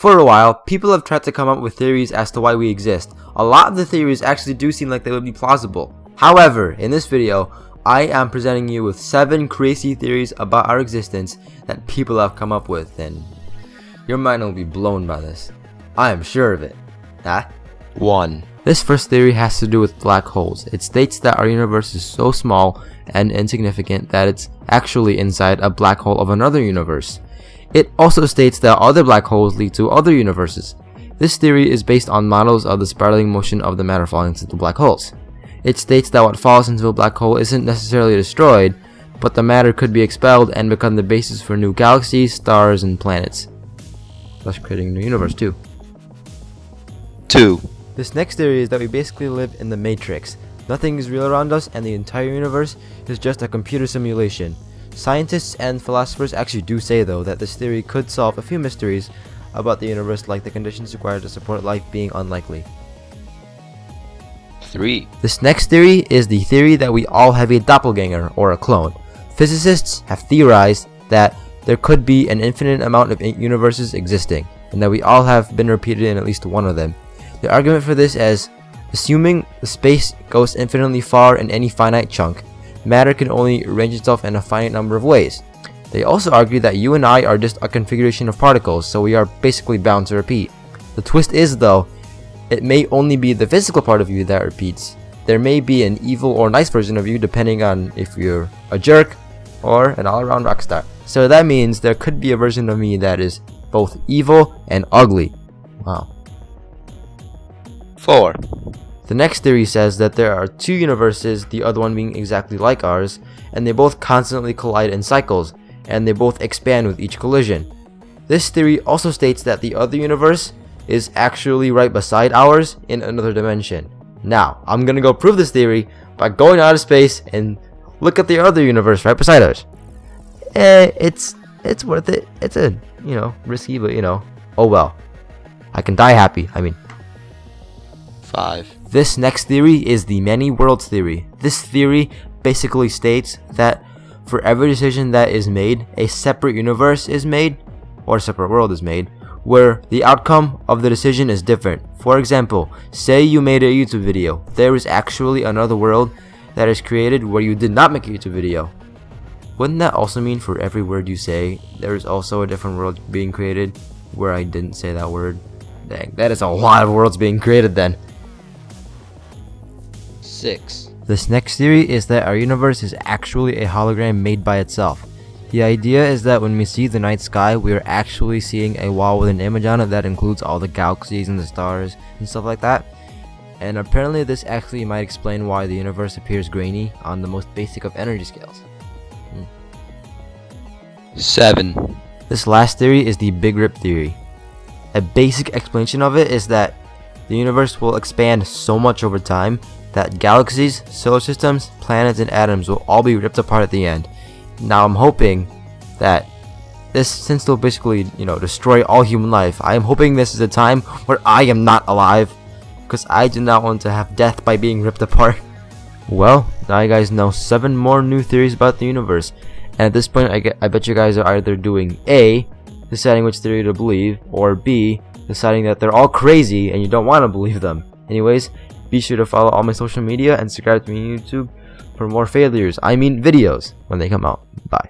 For a while, people have tried to come up with theories as to why we exist. A lot of the theories actually do seem like they would be plausible. However, in this video, I am presenting you with 7 crazy theories about our existence that people have come up with, and your mind will be blown by this. I am sure of it. 1. This first theory has to do with black holes. It states that our universe is so small and insignificant that it's actually inside a black hole of another universe. It also states that other black holes lead to other universes. This theory is based on models of the spiraling motion of the matter falling into the black holes. It states that what falls into a black hole isn't necessarily destroyed, but the matter could be expelled and become the basis for new galaxies, stars, and planets, thus creating a new universe too. 2. This next theory is that we basically live in the Matrix. Nothing is real around us and the entire universe is just a computer simulation. Scientists and philosophers actually do say though that this theory could solve a few mysteries about the universe, like the conditions required to support life being unlikely. 3. This next theory is the theory that we all have a doppelganger, or a clone. Physicists have theorized that there could be an infinite amount of universes existing, and that we all have been repeated in at least one of them. The argument for this is, assuming the space goes infinitely far in any finite chunk, matter can only arrange itself in a finite number of ways. They also argue that you and I are just a configuration of particles, so we are basically bound to repeat. The twist is though, it may only be the physical part of you that repeats. There may be an evil or nice version of you depending on if you're a jerk or an all-around rock star. So that means there could be a version of me that is both evil and ugly. Wow. 4. The next theory says that there are 2 universes, the other one being exactly like ours, and they both constantly collide in cycles, and they both expand with each collision. This theory also states that the other universe is actually right beside ours in another dimension. Now, I'm gonna go prove this theory by going out of space and look at the other universe right beside ours. It's worth it. It's a, risky, but oh well. I can die happy, 5. This next theory is the many worlds theory. This theory basically states that for every decision that is made, a separate universe is made, or a separate world is made, where the outcome of the decision is different. For example, say you made a YouTube video. There is actually another world that is created where you did not make a YouTube video. Wouldn't that also mean for every word you say, there is also a different world being created where I didn't say that word? Dang, that is a lot of worlds being created then. 6. This next theory is that our universe is actually a hologram made by itself. The idea is that when we see the night sky, we are actually seeing a wall with an image on it that includes all the galaxies and the stars and stuff like that. And apparently this actually might explain why the universe appears grainy on the most basic of energy scales. 7. This last theory is the Big Rip theory. A basic explanation of it is that the universe will expand so much over time that galaxies, solar systems, planets, and atoms will all be ripped apart at the end. Now I'm hoping that this, since they'll basically, destroy all human life, I am hoping this is a time where I am not alive, because I do not want to have death by being ripped apart. Well, now you guys know 7 more new theories about the universe, and at this point I bet you guys are either doing A, deciding which theory to believe, or B, deciding that they're all crazy and you don't want to believe them. Anyways, be sure to follow all my social media and subscribe to me on YouTube for more videos when they come out. Bye.